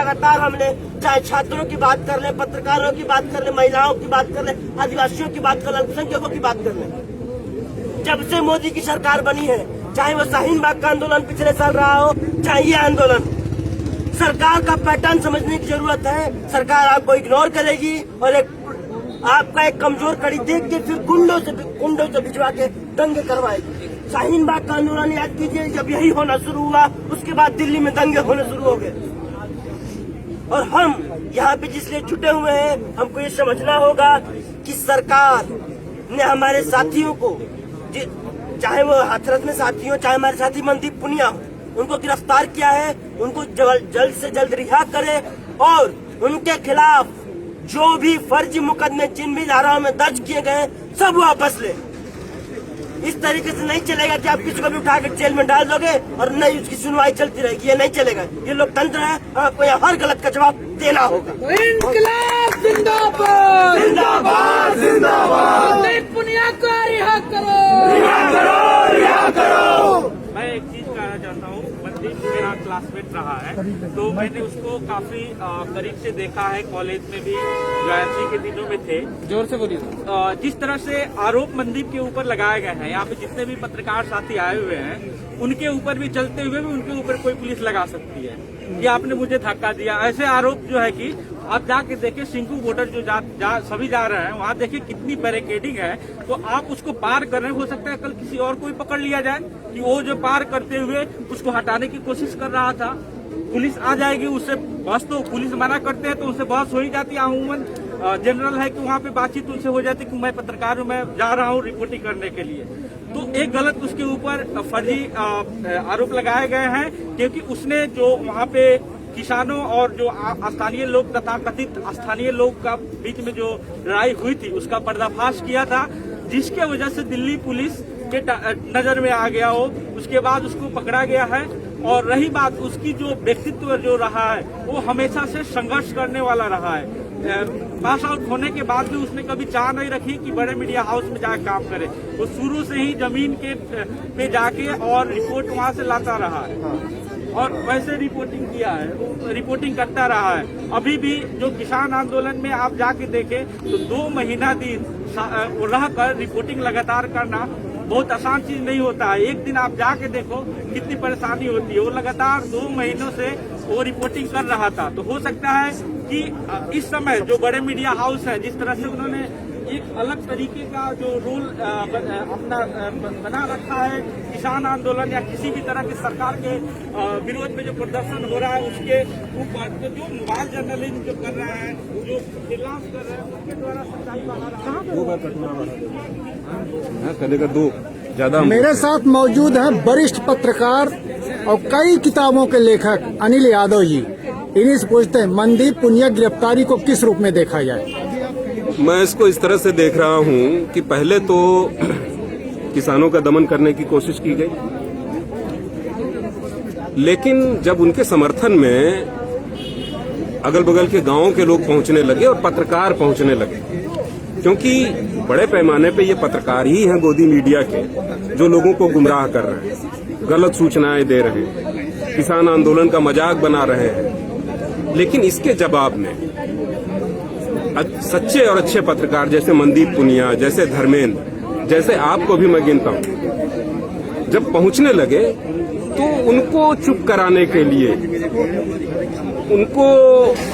लगातार हमने चाहे छात्रों की बात कर ले, पत्रकारों की बात कर ले, महिलाओं की बात कर ले, आदिवासियों की बात कर ले, अल्पसंख्यकों की बात कर ले, जब से मोदी की सरकार बनी है, चाहे वो शाहीन बाग का आंदोलन पिछले साल रहा हो, चाहे ये आंदोलन, सरकार का पैटर्न समझने की जरूरत है। सरकार आपको इग्नोर करेगी और आपका एक कमजोर कड़ी देख के फिर गुंडों से भिजवा के दंगे करवाएगी। शाहीन बाग का आंदोलन याद कीजिए, जब यही होना शुरू हुआ उसके बाद दिल्ली में दंगे होने शुरू हो गए। और हम यहाँ पे जिसलिए जुटे हुए हैं, हमको ये समझना होगा कि सरकार ने हमारे साथियों को, चाहे वो हाथरस में साथी हो, चाहे हमारे साथी मनदीप पुनिया हो, उनको गिरफ्तार किया है। उनको जल्द से जल्द रिहा करे और उनके खिलाफ जो भी फर्जी मुकदमे जिन भी धाराओं में दर्ज किए गए सब वापस ले। इस तरीके से नहीं चलेगा कि आप किसी को भी उठाकर जेल में डाल दोगे और नहीं उसकी सुनवाई चलती रहेगी। ये नहीं चलेगा, ये लोकतंत्र है और आपको यहाँ हर गलत का जवाब देना होगा। इंकलाब जिंदाबाद, जिंदाबाद, जिंदाबाद। मनदीप पुनिया को रिहा करो, रिहा करो, रिहा करो। मैं एक चीज कहना चाहता हूँ, मनदीप मेरा क्लासमेट रहा है, तो मैंने उसको काफी करीब से देखा है। कॉलेज में भी ग्रेजुएशन के दिनों में थे। जोर से बोलिए। जिस तरह से आरोप मनदीप के ऊपर लगाए गए हैं, यहाँ पे जितने भी पत्रकार साथी आए हुए हैं, उनके ऊपर भी चलते हुए भी उनके ऊपर कोई पुलिस लगा सकती है कि आपने मुझे धक्का दिया। ऐसे आरोप जो है कि आप जाके देखें, सिंकू बॉर्डर जो सभी जा रहे हैं, वहाँ देखिए कितनी बैरिकेडिंग है। तो आप उसको पार कर रहे हैं, हो सकता है कल किसी और को भी पकड़ लिया जाए कि वो जो पार करते हुए उसको हटाने की कोशिश कर रहा था। पुलिस आ जाएगी, उससे बस, तो पुलिस मना करते हैं तो उससे बहस हो ही जाती है। अमूमन जनरल है कि वहाँ पे बातचीत उनसे हो जाती है कि मैं पत्रकार हूँ, मैं जा रहा हूँ रिपोर्टिंग करने के लिए। तो एक गलत उसके ऊपर फर्जी आरोप लगाए गए हैं, क्योंकि उसने जो वहाँ पे किसानों और जो स्थानीय लोग तथा कथित स्थानीय लोग का बीच में जो लड़ाई हुई थी उसका पर्दाफाश किया था, जिसके वजह से दिल्ली पुलिस के नजर में आ गया हो। उसके बाद उसको पकड़ा गया है। और रही बात उसकी जो व्यक्तित्व जो रहा है, वो हमेशा से संघर्ष करने वाला रहा है। पास आउट होने के बाद भी उसने कभी चाह नहीं रखी कि बड़े मीडिया हाउस में जाकर काम करे। वो शुरू से ही जमीन के पे जाके और रिपोर्ट वहाँ से लाता रहा है और वैसे रिपोर्टिंग किया है, रिपोर्टिंग करता रहा है। अभी भी जो किसान आंदोलन में आप जाके देखें तो 2 महीना दिन रह कर रिपोर्टिंग लगातार करना बहुत आसान चीज नहीं होता है। एक दिन आप जाके देखो कितनी परेशानी होती है। वो लगातार 2 महीनों से वो रिपोर्टिंग कर रहा था। तो हो सकता है कि इस समय जो बड़े मीडिया हाउस है, जिस तरह से उन्होंने एक अलग तरीके का जो रोल अपना बना रखा है किसान आंदोलन या किसी भी तरह की सरकार के विरोध में जो प्रदर्शन हो रहा है उसके ऊपर, तो जो मोबाइल जर्नलिज्म जो कर रहे हैं, जो फ्रीलांस कर रहे हैं, उनके द्वारा सच्चाई बाहर आ रहा है। मेरे साथ मौजूद हैं वरिष्ठ पत्रकार और कई किताबों के लेखक अनिल यादव जी। इन्हीं से पूछते हैं, मनदीप पुनिया गिरफ्तारी को किस रूप में देखा जाए? मैं इसको इस तरह से देख रहा हूं कि पहले तो किसानों का दमन करने की कोशिश की गई, लेकिन जब उनके समर्थन में अगल बगल के गांवों के लोग पहुंचने लगे और पत्रकार पहुंचने लगे, क्योंकि बड़े पैमाने पे ये पत्रकार ही हैं गोदी मीडिया के जो लोगों को गुमराह कर रहे हैं, गलत सूचनाएं दे रहे हैं, किसान आंदोलन का मजाक बना रहे हैं। लेकिन इसके जवाब में सच्चे और अच्छे पत्रकार जैसे मनदीप पुनिया, जैसे धर्मेंद्र, जैसे आपको भी मैं गिनता हूं, जब पहुंचने लगे तो उनको चुप कराने के लिए, उनको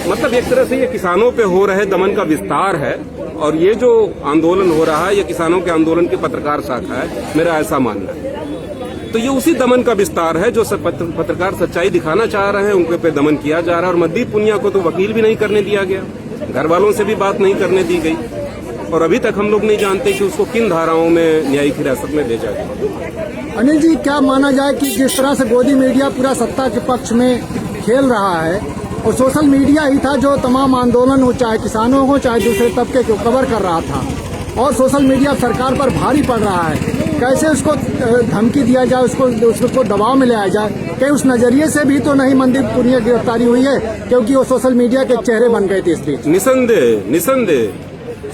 मतलब एक तरह से ये किसानों पे हो रहे दमन का विस्तार है और ये जो आंदोलन हो रहा है ये किसानों के आंदोलन की पत्रकार शाखा है, मेरा ऐसा मानना है। तो ये उसी दमन का विस्तार है जो पत्रकार सच्चाई दिखाना चाह रहे हैं, उनके पे दमन किया जा रहा है। और मनदीप पुनिया को तो वकील भी नहीं करने दिया गया, घर वालों से भी बात नहीं करने दी गई और अभी तक हम लोग नहीं जानते कि उसको किन धाराओं में न्यायिक हिरासत में भेजा गया। अनिल जी, क्या माना जाए कि जिस तरह से गोदी मीडिया पूरा सत्ता के पक्ष में खेल रहा है और सोशल मीडिया ही था जो तमाम आंदोलन हो, चाहे किसानों हो चाहे दूसरे तबके को कवर कर रहा था, और सोशल मीडिया सरकार पर भारी पड़ रहा है, कैसे उसको धमकी दिया जाए, उसको दबाव में लाया जाए? कहीं उस नजरिए से भी तो नहीं मनदीप पुनिया गिरफ्तारी हुई है, क्योंकि वो सोशल मीडिया के चेहरे बन गए थे इस बीच? निसंदेह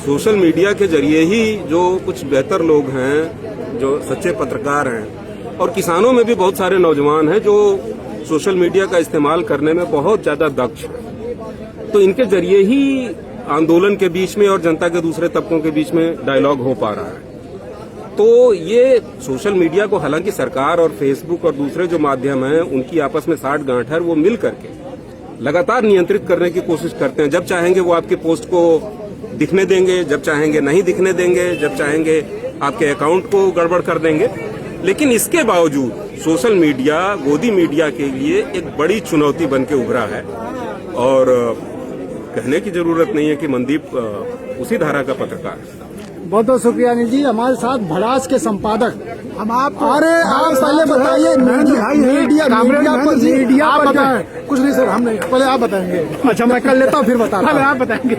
सोशल मीडिया के जरिए ही जो कुछ बेहतर लोग हैं, जो सच्चे पत्रकार हैं, और किसानों में भी बहुत सारे नौजवान हैं जो सोशल मीडिया का इस्तेमाल करने में बहुत ज्यादा दक्ष है। तो इनके जरिए ही आंदोलन के बीच में और जनता के दूसरे तबकों के बीच में डायलॉग हो पा रहा है। तो ये सोशल मीडिया को हालांकि सरकार और फेसबुक और दूसरे जो माध्यम हैं उनकी आपस में साठ गांठ है, वो मिल करके लगातार नियंत्रित करने की कोशिश करते हैं। जब चाहेंगे वो आपके पोस्ट को दिखने देंगे, जब चाहेंगे नहीं दिखने देंगे, जब चाहेंगे आपके अकाउंट को गड़बड़ कर देंगे। लेकिन इसके बावजूद सोशल मीडिया गोदी मीडिया के लिए एक बड़ी चुनौती बन के उभरा है। और कहने की जरूरत नहीं है कि मनदीप उसी धारा का पत्रकार है। बहुत बहुत शुक्रिया अनिल जी। हमारे साथ भड़ास के संपादक हम आप पहले बताइए मीडिया पर बताएं। कुछ नहीं सर, हम नहीं, पहले आप बताएंगे। अच्छा, मैं कर लेता हूँ फिर बता रहा हूं। आप बताएंगे।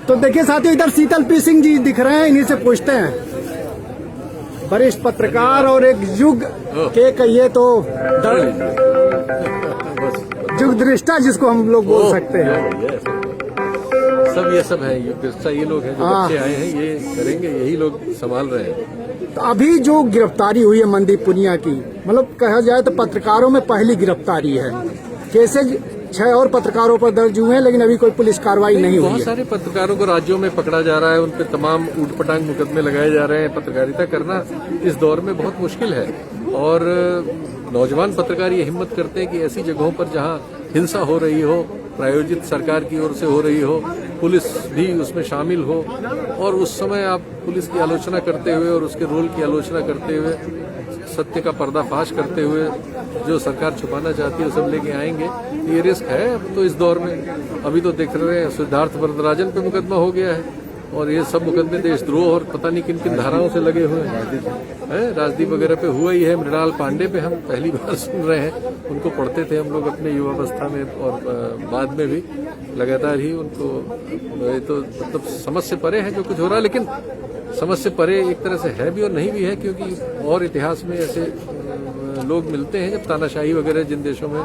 तो देखिए साथियों, इधर शीतल पी सिंह जी दिख रहे हैं, इन्हीं से पूछते हैं। वरिष्ठ पत्रकार और एक युग के कहिए तो युग दृष्टा जिसको हम लोग बोल सकते हैं। सब ये सब है ये लोग हैं जो बच्चे आए हैं, ये करेंगे, यही लोग संभाल रहे हैं। तो अभी जो गिरफ्तारी हुई है मनदीप पुनिया की, मतलब कहा जाए तो पत्रकारों में पहली गिरफ्तारी है। केसेज 6 और पत्रकारों पर दर्ज हुए हैं, लेकिन अभी कोई पुलिस कार्रवाई नहीं हुई है। बहुत सारे पत्रकारों को राज्यों में पकड़ा जा रहा है, उन पर तमाम ऊटपटांग मुकदमे लगाए जा रहे हैं। पत्रकारिता करना इस दौर में बहुत मुश्किल है और नौजवान पत्रकार ये हिम्मत करते हैं कि ऐसी जगहों पर जहां हिंसा हो रही हो, प्रायोजित सरकार की ओर से हो रही हो, पुलिस भी उसमें शामिल हो, और उस समय आप पुलिस की आलोचना करते हुए और उसके रोल की आलोचना करते हुए, सत्य का पर्दाफाश करते हुए जो सरकार छुपाना चाहती है वो सब लेके आएंगे। ये रिस्क है अब तो इस दौर में। अभी तो देख रहे हैं सिद्धार्थ वरदराजन पे मुकदमा हो गया है और ये सब मुकदमे देशद्रोह और पता नहीं किन किन धाराओं से लगे हुए हैं। राजदीप वगैरह पे हुआ ही है। मृणाल पांडे पे हम पहली बार सुन रहे हैं। उनको पढ़ते थे हम लोग अपने युवावस्था में और बाद में भी लगातार ही उनको। ये तो मतलब समझ से परे है जो कुछ हो रहा है, लेकिन समझ से परे एक तरह से है भी और नहीं भी है, क्योंकि और इतिहास में ऐसे लोग मिलते हैं जब तानाशाही वगैरह जिन देशों में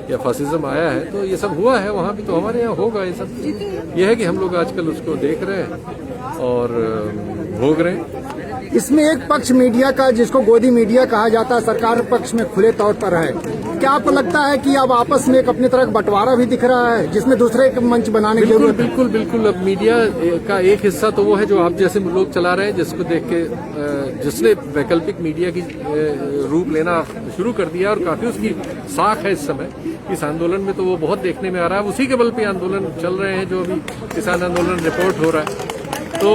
या फासिज्म आया है तो ये सब हुआ है, वहाँ भी तो हमारे यहाँ होगा ये सब। ये है कि हम लोग आजकल उसको देख रहे हैं और भोग रहे हैं। इसमें एक पक्ष मीडिया का जिसको गोदी मीडिया कहा जाता है सरकार पक्ष में खुले तौर पर है। क्या आपको लगता है कि अब आपस में एक अपनी तरह का बंटवारा भी दिख रहा है जिसमें दूसरे मंच बनाने की जरूरत है? बिल्कुल बिल्कुल। अब मीडिया का एक हिस्सा तो वो है जो आप जैसे लोग चला रहे हैं, जिसको देख के जिसने वैकल्पिक मीडिया की रूप लेना शुरू कर दिया और काफी उसकी साख है इस समय इस आंदोलन में, तो वो बहुत देखने में आ रहा है। उसी के बल पे आंदोलन चल रहे हैं, जो अभी किसान आंदोलन रिपोर्ट हो रहा है। तो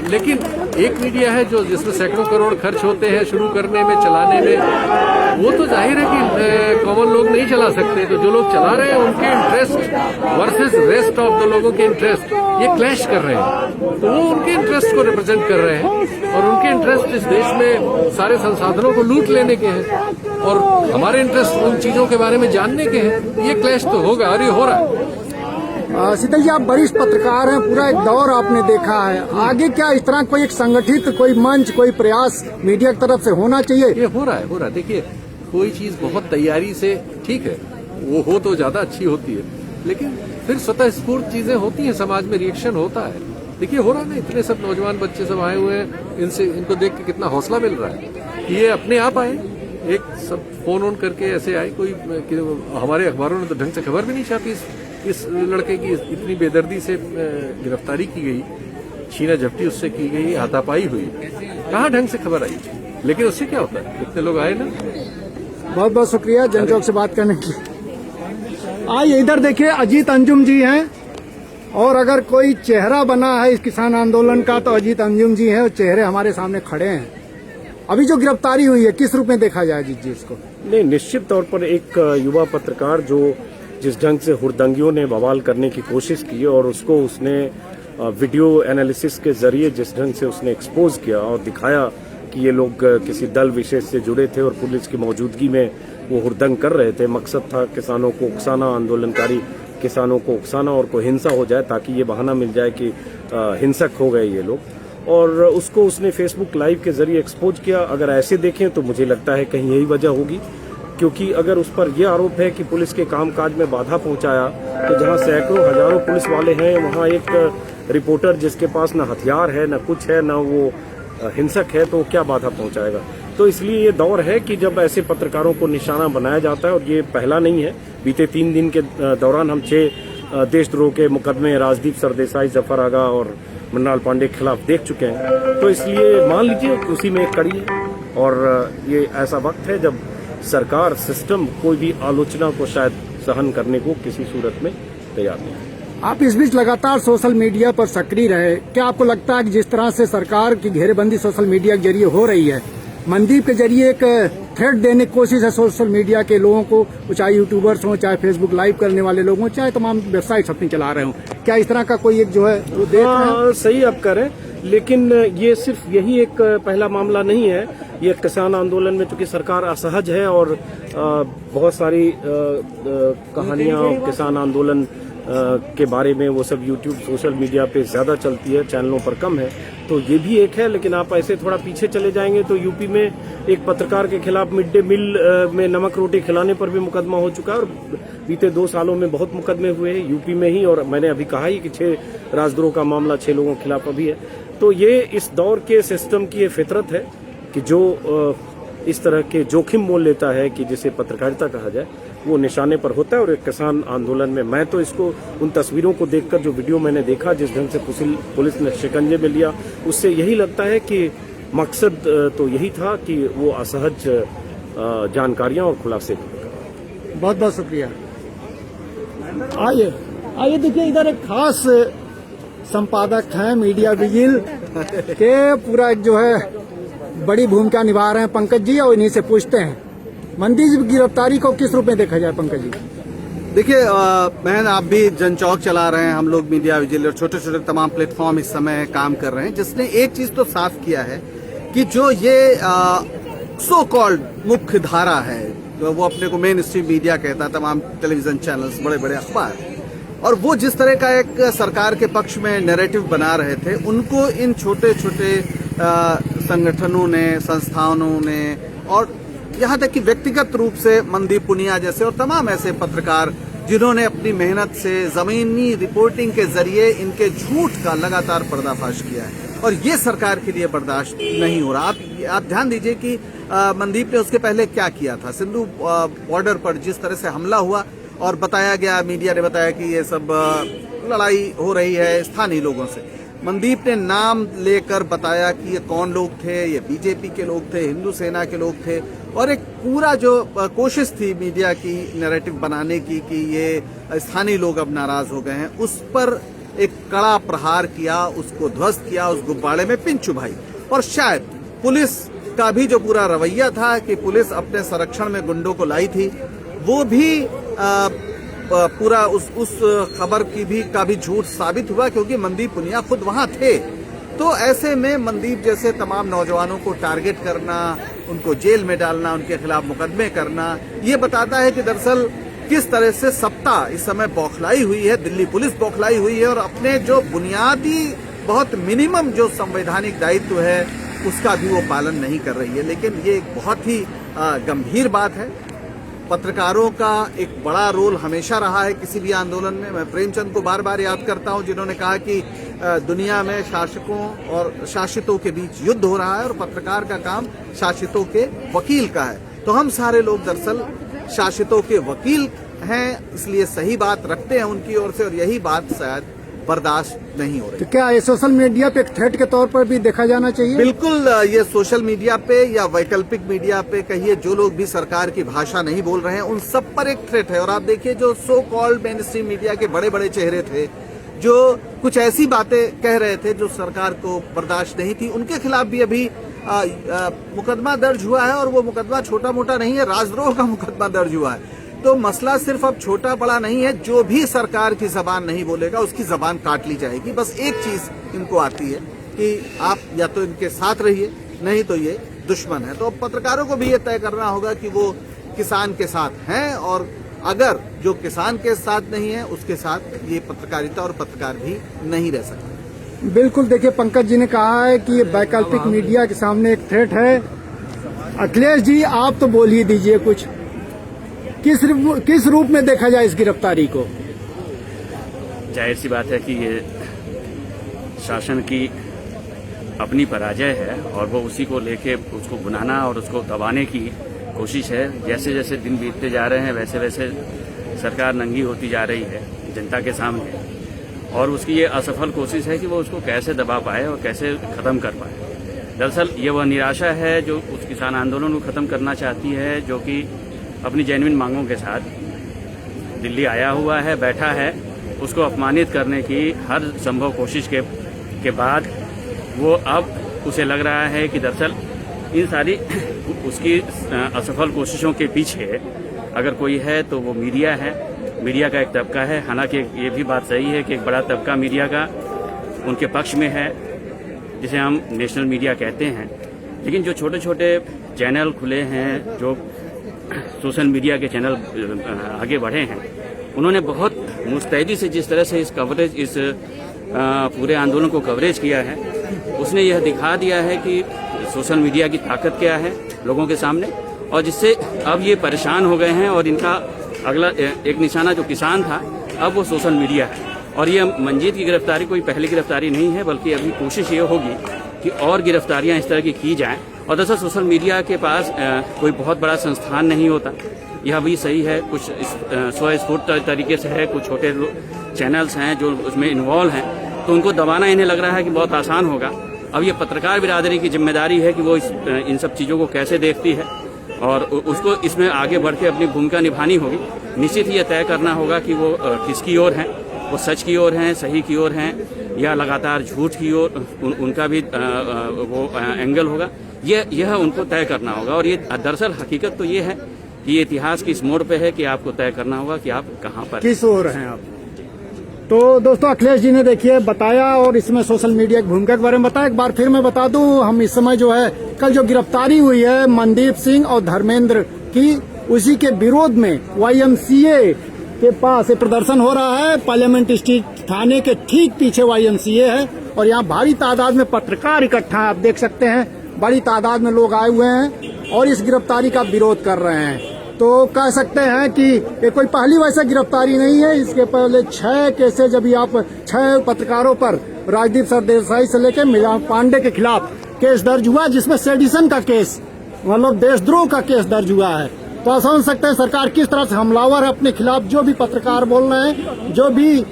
लेकिन एक मीडिया है जो जिसमें सैकड़ों करोड़ खर्च होते हैं शुरू करने में, चलाने में, वो तो जाहिर है कि कॉमन लोग नहीं चला सकते। तो जो लोग चला रहे हैं उनके interest versus rest of the लोगों के इंटरेस्ट ये क्लैश कर रहे हैं। तो वो उनके इंटरेस्ट को रिप्रेजेंट कर रहे हैं और उनके इंटरेस्ट इस देश में सारे संसाधनों को लूट लेने के हैं और हमारे इंटरेस्ट उन चीजों के बारे में जानने के हैं। ये क्लैश तो होगा और ये हो रहा है। शीतल जी, आप वरिष्ठ पत्रकार हैं, पूरा एक दौर आपने देखा है। आगे क्या इस तरह कोई एक संगठित कोई मंच कोई प्रयास मीडिया की तरफ से होना चाहिए? ये हो रहा है। देखिए, कोई चीज बहुत तैयारी से ठीक है, वो हो तो ज्यादा अच्छी होती है, लेकिन फिर स्वतः स्फूर्त चीजें होती हैं, समाज में रिएक्शन होता है। देखिए हो रहा है ना, इतने सब नौजवान बच्चे सब आए हुए हैं, इनको देख के कितना हौसला मिल रहा है। ये अपने आप आए, एक सब फोन ऑन करके ऐसे आए। कोई हमारे अखबारों ने तो ढंग से खबर भी नहीं छापी इस लड़के की इतनी बेदर्दी से गिरफ्तारी की गई, छीना झपटी उससे की गई, हाथापाई हुई, कहाँ ढंग से खबर आई। लेकिन उससे क्या होता है, इतने लोग आए ना। बहुत बहुत शुक्रिया जनचौक से बात करने के लिए। आइए इधर देखिए, अजीत अंजुम जी हैं और अगर कोई चेहरा बना है इस किसान आंदोलन का तो अजीत अंजुम जी हैं और चेहरे हमारे सामने खड़े हैं। अभी जो गिरफ्तारी हुई है किस रूप में देखा जाए अजीत जी इसको? नहीं, निश्चित तौर पर एक युवा पत्रकार जो जिस ढंग से हुड़दंगियों ने बवाल करने की कोशिश की और उसको उसने वीडियो एनालिसिस के जरिए जिस ढंग से उसने एक्सपोज किया और दिखाया कि ये लोग किसी दल विशेष से जुड़े थे और पुलिस की मौजूदगी में वो हुड़दंग कर रहे थे। मकसद था किसानों को उकसाना, आंदोलनकारी किसानों को उकसाना और कोई हिंसा हो जाए ताकि ये बहाना मिल जाए कि हिंसक हो गए ये लोग, और उसको उसने फेसबुक लाइव के जरिए एक्सपोज किया। अगर ऐसे देखें तो मुझे लगता है कहीं यही वजह होगी, क्योंकि अगर उस पर यह आरोप है कि पुलिस के कामकाज में बाधा पहुंचाया, तो जहां सैकड़ों हजारों पुलिस वाले हैं वहां एक रिपोर्टर जिसके पास न हथियार है, न कुछ है, न वो हिंसक है, तो क्या बाधा पहुंचाएगा। तो इसलिए ये दौर है कि जब ऐसे पत्रकारों को निशाना बनाया जाता है, और ये पहला नहीं है। बीते 3 दिन के दौरान हम 6 देशद्रोह के मुकदमे राजदीप सरदेसाई, जफर आगा और मृणाल पांडे के खिलाफ देख चुके हैं। तो इसलिए मान लीजिए उसी में एक कड़ी है, और ये ऐसा वक्त है जब सरकार, सिस्टम कोई भी आलोचना को शायद सहन करने को किसी सूरत में तैयार नहीं है। आप इस बीच लगातार सोशल मीडिया पर सक्रिय रहे, क्या आपको लगता है कि जिस तरह से सरकार की घेरेबंदी सोशल मीडिया के जरिए हो रही है, मनदीप के जरिए एक थ्रेट देने की कोशिश है सोशल मीडिया के लोगों को, चाहे यूट्यूबर्स हों, चाहे फेसबुक लाइव करने वाले लोग हों, चाहे तमाम वेबसाइट्स अपनी चला रहे हों, क्या इस तरह का कोई एक जो है वो देख रहे हैं? सही आप कह रहे हैं, लेकिन ये सिर्फ यही एक पहला मामला नहीं है। ये किसान आंदोलन में चूंकि सरकार असहज है, और बहुत सारी कहानियां किसान आंदोलन के बारे में वो सब यूट्यूब, सोशल मीडिया पे ज्यादा चलती है, चैनलों पर कम है, तो ये भी एक है। लेकिन आप ऐसे थोड़ा पीछे चले जाएंगे तो यूपी में एक पत्रकार के खिलाफ मिड डे मील में नमक रोटी खिलाने पर भी मुकदमा हो चुका है, और बीते 2 सालों में बहुत मुकदमे हुए हैं यूपी में ही। और मैंने अभी कहा ही कि 6 राजद्रोह का मामला 6 लोगों के खिलाफ अभी है। तो ये इस दौर के सिस्टम की ये फितरत है कि जो इस तरह के जोखिम मोल लेता है, कि जिसे पत्रकारिता कहा जाए, वो निशाने पर होता है। और एक किसान आंदोलन में मैं तो इसको, उन तस्वीरों को देखकर, जो वीडियो मैंने देखा, जिस ढंग से पुलिस ने शिकंजे में लिया, उससे यही लगता है कि मकसद तो यही था कि वो असहज जानकारियां और खुलासे। बहुत बहुत शुक्रिया। आइए देखिए, इधर एक खास संपादक हैं मीडिया विजिल के, पूरा एक जो है बड़ी भूमिका निभा रहे हैं पंकज जी, और इन्हीं से पूछते हैं मनदीप की गिरफ्तारी को किस रूप में देखा जाए। पंकज जी देखिए, बहन, आप भी जनचौक चला रहे हैं, हम लोग मीडिया विजिल और छोटे छोटे तमाम प्लेटफॉर्म इस समय काम कर रहे हैं, जिसने एक चीज तो साफ किया है कि जो ये सो कॉल्ड मुख्य धारा है, जो वो अपने को मेन स्ट्रीम मीडिया कहता है, तमाम टेलीविजन चैनल्स, बड़े बड़े अखबार, और वो जिस तरह का एक सरकार के पक्ष में नैरेटिव बना रहे थे, उनको इन छोटे छोटे संगठनों ने, संस्थानों ने, और यहाँ तक कि व्यक्तिगत रूप से मनदीप पुनिया जैसे और तमाम ऐसे पत्रकार जिन्होंने अपनी मेहनत से जमीनी रिपोर्टिंग के जरिए इनके झूठ का लगातार पर्दाफाश किया है, और ये सरकार के लिए बर्दाश्त नहीं हो रहा। आप ध्यान दीजिए कि मनदीप ने उसके पहले क्या किया था। सिंधु बॉर्डर पर जिस तरह से हमला हुआ और बताया गया, मीडिया ने बताया कि ये सब लड़ाई हो रही है स्थानीय लोगों से, मनदीप ने नाम लेकर बताया कि ये कौन लोग थे, ये बीजेपी के लोग थे, हिंदू सेना के लोग थे, और एक पूरा जो कोशिश थी मीडिया की नैरेटिव बनाने की कि ये स्थानीय लोग अब नाराज हो गए हैं, उस पर एक कड़ा प्रहार किया, उसको ध्वस्त किया, उस गुब्बारे में पिन चुभाई। और शायद पुलिस का भी जो पूरा रवैया था कि पुलिस अपने संरक्षण में गुंडों को लाई थी, वो भी पूरा उस खबर का भी झूठ साबित हुआ, क्योंकि मनदीप पुनिया खुद वहां थे। तो ऐसे में मनदीप जैसे तमाम नौजवानों को टारगेट करना, उनको जेल में डालना, उनके खिलाफ मुकदमे करना, ये बताता है कि दरअसल किस तरह से सत्ता इस समय बौखलाई हुई है, दिल्ली पुलिस बौखलाई हुई है, और अपने जो बुनियादी बहुत मिनिमम जो संवैधानिक दायित्व है उसका भी वो पालन नहीं कर रही है। लेकिन ये एक बहुत ही गंभीर बात है। पत्रकारों का एक बड़ा रोल हमेशा रहा है किसी भी आंदोलन में। मैं प्रेमचंद को बार बार याद करता हूं, जिन्होंने कहा कि दुनिया में शासकों और शासितों के बीच युद्ध हो रहा है और पत्रकार का काम शासितों के वकील का है। तो हम सारे लोग दरअसल शासितों के वकील हैं, इसलिए सही बात रखते हैं उनकी ओर से, और यही बात शायद बर्दाश्त नहीं हो रही। तो क्या ये सोशल मीडिया पे एक थ्रेट के तौर पर भी देखा जाना चाहिए? बिल्कुल, ये सोशल मीडिया पे या वैकल्पिक मीडिया पे कहिए, जो लोग भी सरकार की भाषा नहीं बोल रहे हैं, उन सब पर एक थ्रेट है। और आप देखिए, जो so called main stream media के बड़े बड़े चेहरे थे, जो कुछ ऐसी बातें कह रहे थे जो सरकार को बर्दाश्त नहीं थी, उनके खिलाफ भी अभी मुकदमा दर्ज हुआ है, और वो मुकदमा छोटा मोटा नहीं है, राजद्रोह का मुकदमा दर्ज हुआ है। तो मसला सिर्फ अब छोटा बड़ा नहीं है, जो भी सरकार की जबान नहीं बोलेगा उसकी जबान काट ली जाएगी। बस एक चीज इनको आती है कि आप या तो इनके साथ रहिए, नहीं तो ये दुश्मन है। तो पत्रकारों को भी ये तय करना होगा कि वो किसान के साथ हैं, और अगर जो किसान के साथ नहीं है उसके साथ ये पत्रकारिता और पत्रकार भी नहीं रह सकते। बिल्कुल, देखिए पंकज जी ने कहा है कि ये वैकल्पिक मीडिया के सामने एक थ्रेट है। अखिलेश जी, आप तो बोल ही दीजिए कुछ, किस रूप में देखा जाए इस गिरफ्तारी को? जाहिर सी बात है कि ये शासन की अपनी पराजय है और वो उसी को लेके उसको भुनाना और उसको दबाने की कोशिश है। जैसे जैसे दिन बीतते जा रहे हैं वैसे वैसे सरकार नंगी होती जा रही है जनता के सामने, और उसकी ये असफल कोशिश है कि वो उसको कैसे दबा पाए और कैसे ख़त्म कर पाए। दरअसल ये वह निराशा है जो उस किसान आंदोलन को ख़त्म करना चाहती है, जो कि अपनी जेन्युइन मांगों के साथ दिल्ली आया हुआ है, बैठा है। उसको अपमानित करने की हर संभव कोशिश के बाद वो अब उसे लग रहा है कि दरअसल इन सारी उसकी असफल कोशिशों के पीछे अगर कोई है तो वो मीडिया है, मीडिया का एक तबका है। हालांकि ये भी बात सही है कि एक बड़ा तबका मीडिया का उनके पक्ष में है, जिसे हम नेशनल मीडिया कहते हैं। लेकिन जो छोटे छोटे चैनल खुले हैं, जो सोशल मीडिया के चैनल आगे बढ़े हैं, उन्होंने बहुत मुस्तैदी से जिस तरह से इस पूरे आंदोलन को कवरेज किया है, उसने यह दिखा दिया है कि सोशल मीडिया की ताकत क्या है लोगों के सामने, और जिससे अब ये परेशान हो गए हैं और इनका अगला एक निशाना जो किसान था अब वो सोशल मीडिया है। और ये मंजीत की गिरफ्तारी कोई पहली गिरफ्तारी नहीं है, बल्कि अभी कोशिश ये होगी कि और गिरफ्तारियां इस तरह की जाएं। और दरअसल सोशल मीडिया के पास कोई बहुत बड़ा संस्थान नहीं होता, यह भी सही है। कुछ स्वस्फूर्त तरीके से है, कुछ छोटे चैनल्स हैं जो उसमें इन्वॉल्व हैं, तो उनको दबाना इन्हें लग रहा है कि बहुत आसान होगा। अब ये पत्रकार बिरादरी की जिम्मेदारी है कि वो इन सब चीज़ों को कैसे देखती है और उसको इसमें आगे बढ़ के अपनी भूमिका निभानी होगी। निश्चित ही यह तय करना होगा कि वो किसकी ओर हैं, वो सच की ओर हैं, सही की ओर हैं, या लगातार झूठ की ओर उनका भी वो एंगल होगा। यह उनको तय करना होगा। और ये दरअसल हकीकत तो ये है कि ये इतिहास की इस मोड़ पे है कि आपको तय करना होगा कि आप कहाँ पर किस ओर हैं आप। तो दोस्तों अखिलेश जी ने देखिए बताया और इसमें सोशल मीडिया की भूमिका के बारे में बताया। एक बार फिर मैं बता दूं, हम इस समय जो है कल जो गिरफ्तारी हुई है मनदीप सिंह और धर्मेंद्र की, उसी के विरोध में YMCA के पास प्रदर्शन हो रहा है। पार्लियामेंट स्ट्रीट थाने के ठीक पीछे YMCA है और यहाँ भारी तादाद में पत्रकार इकट्ठा है। आप देख सकते हैं बड़ी तादाद में लोग आए हुए हैं और इस गिरफ्तारी का विरोध कर रहे हैं। तो कह सकते हैं कि ये कोई पहली वैसे गिरफ्तारी नहीं है। इसके पहले 6 केसेज, अभी आप 6 पत्रकारों पर राजदीप सरदेसाई से लेकर मीरा पांडे के खिलाफ केस दर्ज हुआ, जिसमें सेडिशन का केस, मतलब देशद्रोह का केस दर्ज हुआ है। तो आप समझ सकते हैं सरकार किस तरह से हमलावर है अपने खिलाफ। जो भी पत्रकार बोल रहे हैं, जो भी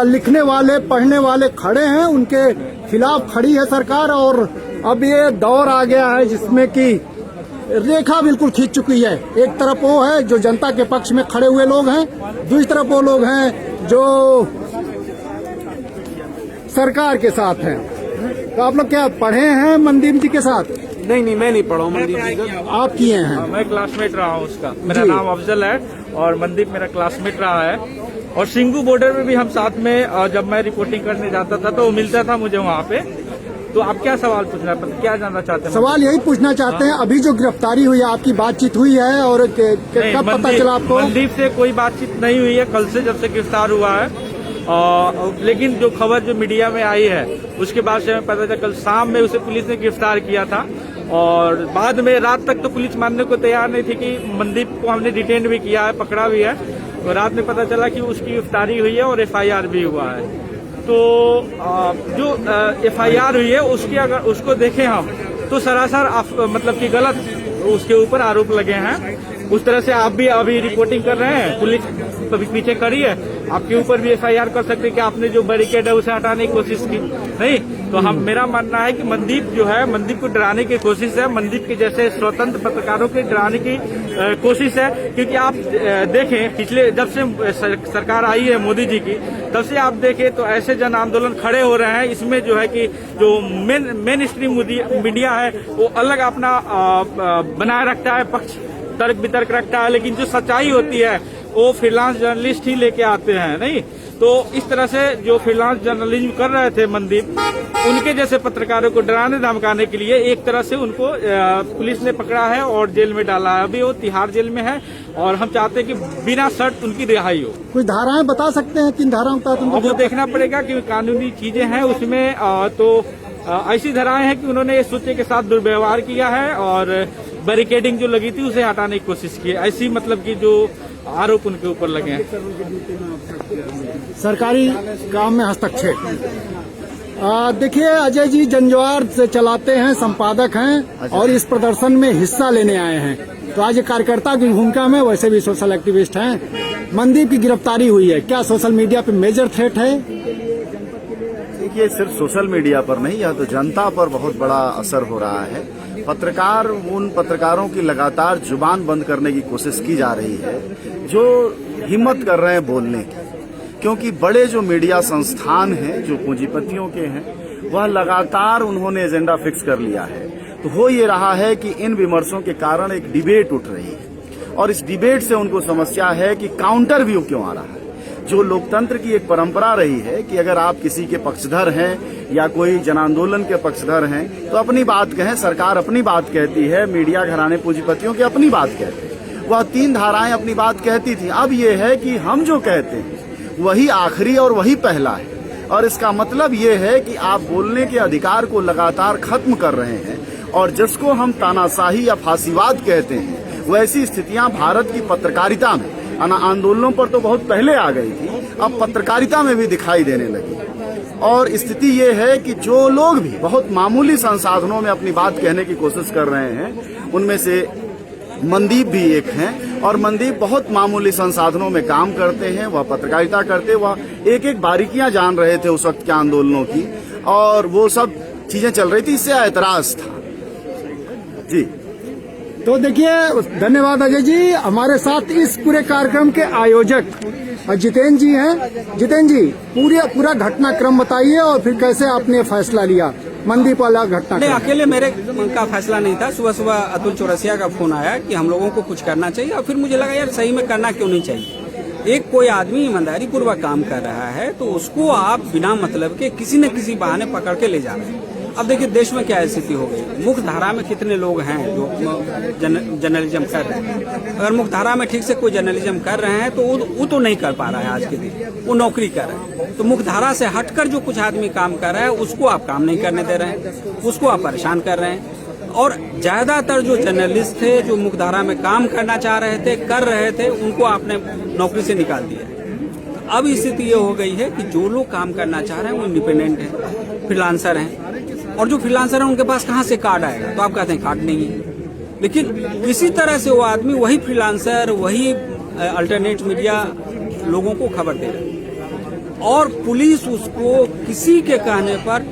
लिखने वाले पढ़ने वाले खड़े हैं, उनके खिलाफ खड़ी है सरकार। और अब ये दौर आ गया है जिसमें कि रेखा बिल्कुल खींच चुकी है। एक तरफ वो है जो जनता के पक्ष में खड़े हुए लोग हैं, दूसरी तरफ वो लोग हैं जो सरकार के साथ हैं। तो आप लोग क्या पढ़े हैं मनदीप जी के साथ? नहीं, मैं नहीं पढ़ा हूँ मनदीप जी का। आप किए हैं? मैं क्लासमेट रहा हूँ उसका। मेरा नाम अफजल है और मनदीप मेरा क्लासमेट रहा है। और सिंगू बॉर्डर में भी हम साथ में, जब मैं रिपोर्टिंग करने जाता था तो वो मिलता था मुझे वहाँ पे। तो आप क्या सवाल पूछना, क्या जानना चाहते हैं? सवाल यही पूछना चाहते हैं, अभी जो गिरफ्तारी हुई है आपकी बातचीत हुई है और कब पता चला आपको? मनदीप से कोई बातचीत नहीं हुई है कल से, जब से गिरफ्तार हुआ है। लेकिन जो खबर जो मीडिया में आई है उसके बाद से हमें पता चला कल शाम में उसे पुलिस ने गिरफ्तार किया था। और बाद में रात तक तो पुलिस मानने को तैयार नहीं थी कि मनदीप को हमने डिटेन भी किया है, पकड़ा भी है। तो रात में पता चला कि उसकी गिरफ्तारी हुई है और FIR भी हुआ है। तो जो FIR हुई है उसकी अगर उसको देखें हम तो सरासर मतलब कि गलत उसके ऊपर आरोप लगे हैं। उस तरह से आप भी अभी रिपोर्टिंग कर रहे हैं, पुलिस कभी पीछे खड़ी है, आपके ऊपर भी FIR कर सकते हैं कि आपने जो बैरिकेड है उसे हटाने की कोशिश की। नहीं तो मेरा मानना है कि मनदीप जो है, मनदीप को डराने की कोशिश है, मनदीप के जैसे स्वतंत्र पत्रकारों के डराने की कोशिश है। क्योंकि आप देखें पिछले जब से सरकार आई है मोदी जी की, तब से आप देखें तो ऐसे जन आंदोलन खड़े हो रहे हैं। इसमें जो है कि जो मेन स्ट्रीम मीडिया है वो अलग अपना बनाए रखता है, पक्ष तर्क वितर्क रखता है, लेकिन जो सच्चाई होती है वो फ्रीलांस जर्नलिस्ट ही लेके आते हैं। नहीं तो इस तरह से जो फ्रीलांस जर्नलिज्म कर रहे थे मनदीप, उनके जैसे पत्रकारों को डराने धमकाने के लिए एक तरह से उनको पुलिस ने पकड़ा है और जेल में डाला है। अभी वो तिहाड़ जेल में है और हम चाहते हैं कि बिना शर्त उनकी रिहाई हो। कुछ धाराएं बता सकते हैं किन धाराओं का? वो देखना पड़ेगा कि कानूनी चीजें हैं उसमें। तो ऐसी धाराएं हैं कि उन्होंने इस सूचे के साथ दुर्व्यवहार किया है और बैरिकेडिंग जो लगी थी उसे हटाने की कोशिश की। ऐसी मतलब कि जो आरोप उनके ऊपर लगे हैं। सरकारी काम में हस्तक्षेप, देखिए अजय जी जंजवार से चलाते हैं, संपादक हैं और इस प्रदर्शन में हिस्सा लेने आए हैं। तो आज कार्यकर्ता की भूमिका में, वैसे भी सोशल एक्टिविस्ट हैं। मनदीप की गिरफ्तारी हुई है, क्या सोशल मीडिया पे मेजर थ्रेट है? देखिए सिर्फ सोशल मीडिया पर नहीं, यह तो जनता पर बहुत बड़ा असर हो रहा है। पत्रकार, उन पत्रकारों की लगातार जुबान बंद करने की कोशिश की जा रही है जो हिम्मत कर रहे हैं बोलने की, क्योंकि बड़े जो मीडिया संस्थान हैं जो पूंजीपतियों के हैं, वह लगातार उन्होंने एजेंडा फिक्स कर लिया है। तो हो ये रहा है कि इन विमर्शों के कारण एक डिबेट उठ रही है और इस डिबेट से उनको समस्या है कि काउंटर व्यू क्यों आ रहा है। जो लोकतंत्र की एक परंपरा रही है कि अगर आप किसी के पक्षधर हैं या कोई जन आंदोलन के पक्षधर हैं तो अपनी बात कहें, सरकार अपनी बात कहती है, मीडिया घराने पूंजीपतियों की अपनी बात कहते हैं, वह तीन धाराएं अपनी बात कहती थी। अब ये है कि हम जो कहते हैं वही आखिरी और वही पहला है, और इसका मतलब ये है कि आप बोलने के अधिकार को लगातार खत्म कर रहे हैं। और जिसको हम तानाशाही या फांसीवाद कहते हैं, वैसी स्थितियां भारत की पत्रकारिता में, आंदोलनों पर तो बहुत पहले आ गई थी, अब पत्रकारिता में भी दिखाई देने लगी। और स्थिति ये है कि जो लोग भी बहुत मामूली संसाधनों में अपनी बात कहने की कोशिश कर रहे हैं, उनमें से मनदीप भी एक हैं। और मनदीप बहुत मामूली संसाधनों में काम करते हैं, वह पत्रकारिता करते, वह एक एक बारीकियां जान रहे थे उस वक्त के आंदोलनों की, और वो सब चीजें चल रही थी, इससे ऐतराज था जी। तो देखिए, धन्यवाद अजय जी। हमारे साथ इस पूरे कार्यक्रम के आयोजक जितेंद्र जी हैं। जितेंद्र जी, पूरा घटनाक्रम बताइए और फिर कैसे आपने फैसला लिया मनदीप वाला घटना? नहीं, अकेले मेरे का फैसला नहीं था। सुबह सुबह अतुल चौरसिया का फोन आया कि हम लोगों को कुछ करना चाहिए, और फिर मुझे लगा यार सही में करना क्यों नहीं चाहिए। एक कोई आदमी ईमानदारी पूर्वक काम कर रहा है तो उसको आप बिना मतलब के किसी न किसी बहाने पकड़ के ले जा रहे हैं। अब देखिए देश में क्या स्थिति हो गई, मुख्य धारा में कितने लोग हैं जो जर्नलिज्म कर रहे हैं। अगर मुख्य धारा में ठीक से कोई जर्नलिज्म कर रहे हैं तो वो तो नहीं कर पा रहा है आज के दिन, वो नौकरी कर रहे हैं। तो मुख्य धारा से हटकर जो कुछ आदमी काम कर रहा है उसको आप काम नहीं करने दे रहे हैं, उसको आप परेशान कर रहे हैं। और ज्यादातर जो जर्नलिस्ट थे जो मुख्य धारा में काम करना चाह रहे थे, कर रहे थे, उनको आपने नौकरी से निकाल दिया। अब स्थिति ये हो गई है कि जो लोग काम करना चाह रहे हैं वो इंडिपेंडेंट है, फ्रीलांसर हैं, और जो फ्रीलांसर है उनके पास कहाँ से कार्ड आएगा? तो आप कहते हैं कार्ड नहीं है, लेकिन किसी तरह से वो आदमी, वही फ्रीलांसर, वही अल्टरनेट मीडिया लोगों को खबर दे रहा है, और पुलिस उसको किसी के कहने पर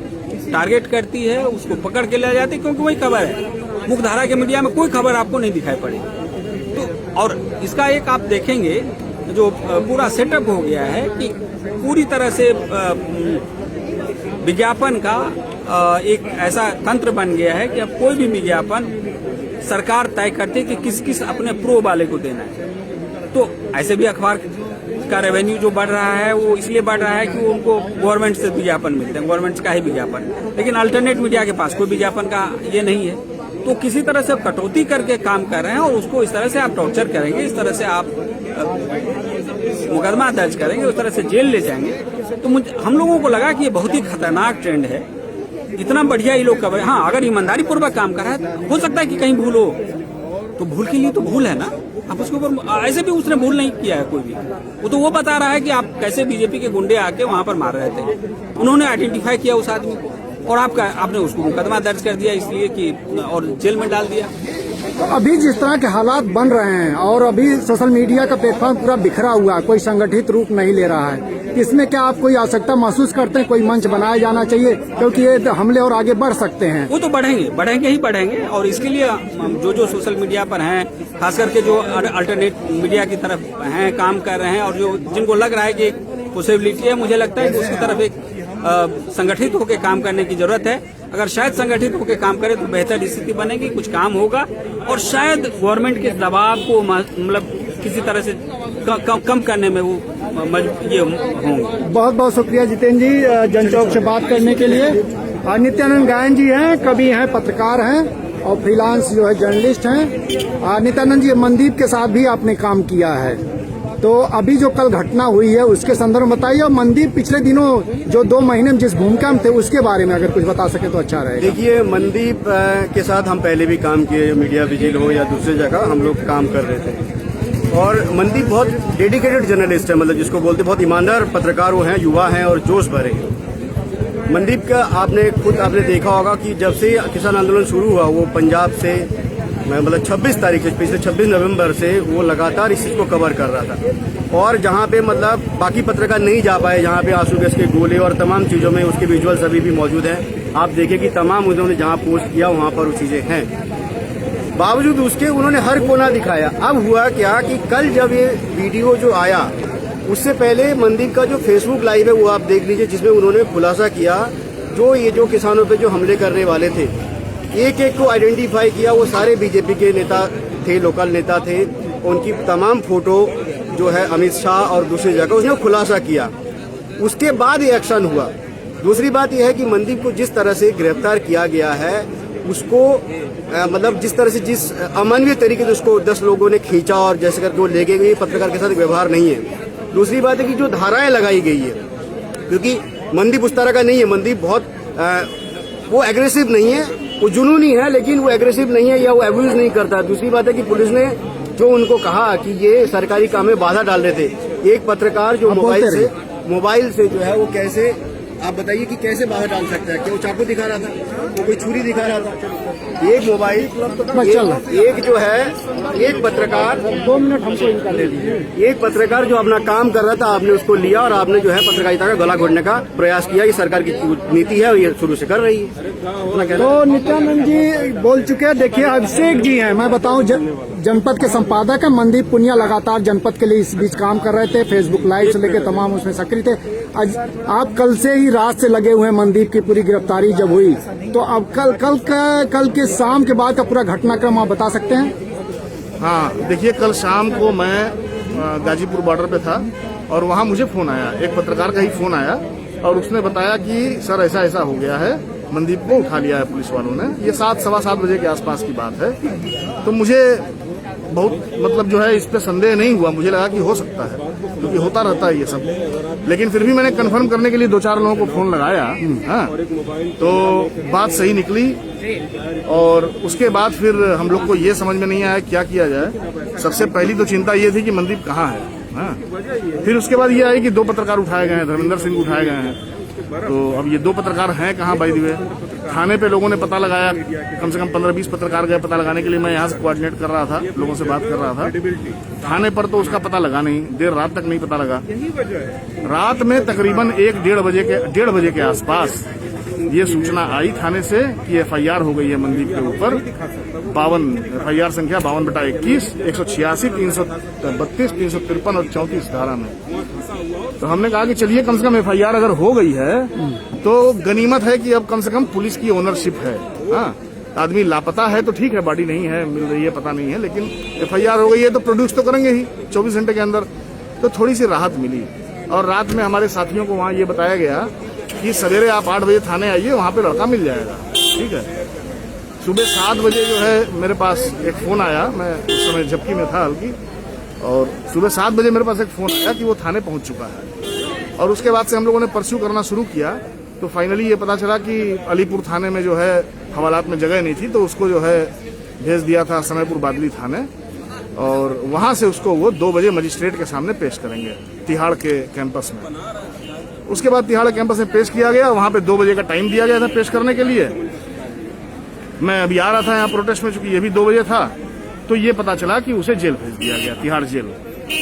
टारगेट करती है, उसको पकड़ के ले जाती है, क्योंकि वही खबर है। मुख्यधारा के मीडिया में कोई खबर आपको नहीं दिखाई पड़ेगी। तो और इसका एक आप देखेंगे जो पूरा सेटअप हो गया है कि पूरी तरह से विज्ञापन का एक ऐसा तंत्र बन गया है कि अब कोई भी विज्ञापन सरकार तय करती है कि किस किस अपने प्रो वाले को देना है। तो ऐसे भी अखबार का रेवेन्यू जो बढ़ रहा है वो इसलिए बढ़ रहा है कि उनको गवर्नमेंट से विज्ञापन मिलते हैं, गवर्नमेंट का ही विज्ञापन, लेकिन अल्टरनेट मीडिया के पास कोई विज्ञापन का ये नहीं है। तो किसी तरह से कटौती करके काम कर रहे हैं, और उसको इस तरह से आप टॉर्चर करेंगे, इस तरह से आप मुकदमा दर्ज करेंगे, उस तरह से जेल ले जाएंगे। तो हम लोगों को लगा कि ये बहुत ही खतरनाक ट्रेंड है। इतना बढ़िया ये लोग कर, हाँ अगर ईमानदारी पूर्वक काम कर रहा है, हो सकता है कि कहीं भूल हो, तो भूल के लिए तो भूल है ना, आप उसके ऊपर, ऐसे भी उसने भूल नहीं किया है कोई भी, वो तो वो बता रहा है कि आप कैसे बीजेपी के गुंडे आके वहां पर मार रहे थे, उन्होंने आइडेंटिफाई किया उस आदमी को, और आपने उसको मुकदमा दर्ज कर दिया इसलिए कि, और जेल में डाल दिया। अभी जिस तरह के हालात बन रहे हैं और अभी सोशल मीडिया का प्लेटफॉर्म पूरा बिखरा हुआ, कोई संगठित रूप नहीं ले रहा है, इसमें क्या आप कोई आवश्यकता महसूस करते हैं, कोई मंच बनाया जाना चाहिए, क्योंकि ये हमले और आगे बढ़ सकते हैं? वो तो बढ़ेंगे ही बढ़ेंगे, और इसके लिए जो सोशल मीडिया पर हैं, खास करके जो अल्टरनेट मीडिया की तरफ हैं, काम कर रहे हैं, और जो जिनको लग रहा है कि एक पॉसिबिलिटी है, मुझे लगता है कि उसकी तरफ एक संगठित होकर काम करने की जरूरत है। अगर शायद संगठित होकर काम करे तो बेहतर स्थिति बनेगी, कुछ काम होगा, और शायद गवर्नमेंट के दबाव को मतलब किसी तरह से कम करने में वो ये होंगे। बहुत बहुत शुक्रिया जितेंद्र जी जनचौक से बात करने के लिए। नित्यानंद गायन जी हैं, कवि हैं, पत्रकार हैं और फ्रीलांस जो है जर्नलिस्ट हैं। नित्यानंद जी, मनदीप के साथ भी आपने काम किया है, तो अभी जो कल घटना हुई है उसके संदर्भ में बताइए, और मनदीप पिछले दिनों जो 2 महीने में जिस भूमिका में थे उसके बारे में अगर कुछ बता सके तो अच्छा रहेगा। देखिए, मनदीप के साथ हम पहले भी काम किए, मीडिया विजिल हो या दूसरी जगह हम लोग काम कर रहे थे, और मनदीप बहुत डेडिकेटेड जर्नलिस्ट है, मतलब जिसको बोलते बहुत ईमानदार पत्रकार वो हैं, युवा हैं और जोश भरे हैं। मनदीप का आपने देखा होगा कि जब से किसान आंदोलन शुरू हुआ वो पंजाब से मतलब 26 तारीख से पिछले 26 नवंबर से वो लगातार इस चीज को कवर कर रहा था और जहाँ पे मतलब बाकी पत्रकार नहीं जा पाए, जहाँ पे आंसू गैस के गोले और तमाम चीजों में उसके विजुअल्स अभी भी मौजूद हैं। आप देखें कि तमाम उन्होंने जहाँ पोस्ट किया वहाँ पर वो चीजें हैं, बावजूद उसके उन्होंने हर कोना दिखाया। अब हुआ क्या कि कल जब ये वीडियो जो आया उससे पहले मनदीप का जो फेसबुक लाइव है वो आप देख लीजिए, जिसमें उन्होंने खुलासा किया जो किसानों पे जो हमले करने वाले थे एक एक को आइडेंटिफाई किया। वो सारे बीजेपी के नेता थे, लोकल नेता थे, उनकी तमाम फोटो जो है अमित शाह और दूसरी जगह उसने खुलासा किया। उसके बाद ये एक्शन हुआ। दूसरी बात यह है कि मनदीप को जिस तरह से गिरफ्तार किया गया है उसको मतलब जिस तरह से जिस अमानवीय तरीके से उसको 10 लोगों ने खींचा और जैसे करके वो ले गए, पत्रकार के साथ व्यवहार नहीं है। दूसरी बात है कि जो धाराएं लगाई गई है, क्योंकि मनदीप उस तरह का नहीं है। मनदीप बहुत वो एग्रेसिव नहीं है, वो जुनूनी है, लेकिन वो एग्रेसिव नहीं है या वो एब्यूज नहीं करता। दूसरी बात है कि पुलिस ने जो उनको कहा कि ये सरकारी काम में बाधा डाल रहे थे, एक पत्रकार जो मोबाइल से जो है वो कैसे, आप बताइए कि कैसे बाहर डाल सकता है? क्या वो चाकू दिखा रहा था, वो कोई छुरी दिखा रहा था? एक मोबाइल एक जो है एक पत्रकार 2 मिनट हमको इनका ले लीजिए। एक पत्रकार जो अपना काम कर रहा था आपने उसको लिया और आपने जो है पत्रकारिता का गला घोटने का प्रयास किया। ये सरकार की नीति है और ये शुरू से कर रही है। तो नित्यानंद जी बोल चुके हैं। देखिए अभिषेक जी हैं, मैं बताऊं जनपद के संपादक है। मनदीप पुनिया लगातार जनपद के लिए इस बीच काम कर रहे थे, फेसबुक लाइव से लेकर तमाम उसमें सक्रिय थे। आप कल से ही रात से लगे हुए हैं मनदीप की पूरी गिरफ्तारी जब हुई, तो अब कल के शाम के बाद का पूरा घटनाक्रम आप बता सकते हैं? हाँ, देखिए कल शाम को मैं गाजीपुर बॉर्डर पे था और वहाँ मुझे फोन आया, एक पत्रकार का ही फोन आया और उसने बताया कि सर ऐसा ऐसा हो गया है, मनदीप को उठा लिया है पुलिस वालों ने। ये 7-7:15 बजे के आसपास की बात है। तो मुझे बहुत मतलब जो है इस पे संदेह नहीं हुआ, मुझे लगा कि हो सकता है क्योंकि होता रहता है ये सब। लेकिन फिर भी मैंने कंफर्म करने के लिए 2-4 लोगों को फोन लगाया। हाँ, तो बात सही निकली और उसके बाद फिर हम लोग को ये समझ में नहीं आया क्या किया जाए। सबसे पहली तो चिंता ये थी कि मनदीप कहाँ है। हाँ, फिर उसके बाद ये आई कि 2 पत्रकार उठाए गए हैं, धर्मेंद्र सिंह उठाए गए हैं। तो अब ये 2 पत्रकार हैं कहाँ बाय द वे? थाने पे लोगों ने पता लगाया, कम से कम 15-20 पत्रकार गए पता लगाने के लिए। मैं यहाँ से कोऑर्डिनेट कर रहा था, लोगों से बात कर रहा था। थाने पर तो उसका पता लगा नहीं, देर रात तक नहीं पता लगा। रात में तकरीबन 1-1:30 बजे के आसपास ये सूचना आई थाने से कि एफआईआर हो गई है मनदीप के ऊपर। 52 एफआईआर संख्या 52/21, 186, 332, 353 और 34 धारा में। तो हमने कहा कि चलिए कम से कम एफआईआर अगर हो गई है तो गनीमत है कि अब कम से कम पुलिस की ओनरशिप है। हाँ, आदमी लापता है तो ठीक है, बॉडी नहीं है, मिल रही है, पता नहीं है, लेकिन एफआईआर हो गई है तो प्रोड्यूस तो करेंगे ही 24 घंटे के अंदर। तो थोड़ी सी राहत मिली और रात में हमारे साथियों को वहाँ ये बताया गया कि सवेरे आप 8 बजे थाने आइए, वहाँ पे लड़का मिल जाएगा। ठीक है। सुबह 7 बजे जो है मेरे पास एक फोन आया, मैं उस समय झपकी में था हल्की, और सुबह 7 बजे मेरे पास एक फोन आया कि वो थाने पहुंच चुका है। और उसके बाद से हम लोगों ने परस्यू करना शुरू किया तो फाइनली ये पता चला कि अलीपुर थाने में जो है हवालात में जगह नहीं थी, तो उसको जो है भेज दिया था समयपुर बादली थाने और वहां से उसको वो 2 बजे मजिस्ट्रेट के सामने पेश करेंगे तिहाड़ के कैंपस में। उसके बाद तिहाड़ कैंपस में पेश किया गया, वहां पे 2 बजे का टाइम दिया गया था पेश करने के लिए। मैं अभी आ रहा था यहाँ प्रोटेस्ट में, चूंकि ये भी 2 बजे था, तो ये पता चला कि उसे जेल भेज दिया गया, तिहाड़ जेल।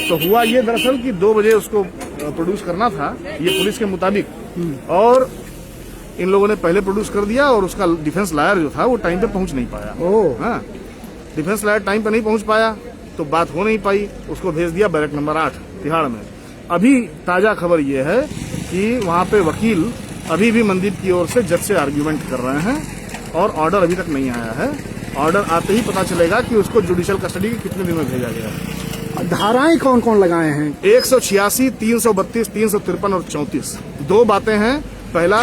तो हुआ ये दरअसल कि 2 बजे उसको प्रोड्यूस करना था ये पुलिस के मुताबिक, और इन लोगों ने पहले प्रोड्यूस कर दिया और उसका डिफेंस लॉयर जो था वो टाइम पे पहुंच नहीं पाया। हाँ, डिफेंस लॉयर टाइम पे नहीं पहुंच पाया तो बात हो नहीं पाई, उसको भेज दिया बैरक नंबर 8 तिहाड़ में। अभी ताजा खबर ये है कि वहाँ पे वकील अभी भी मनदीप की ओर से जज से आर्ग्यूमेंट कर रहे हैं और ऑर्डर अभी तक नहीं आया है। ऑर्डर आते ही पता चलेगा कि उसको जुडिशियल कस्टडी के कितने दिन में भेजा गया है। धाराएं कौन कौन लगाए हैं? 186, 332, 353 और 34। 2 बातें हैं। पहला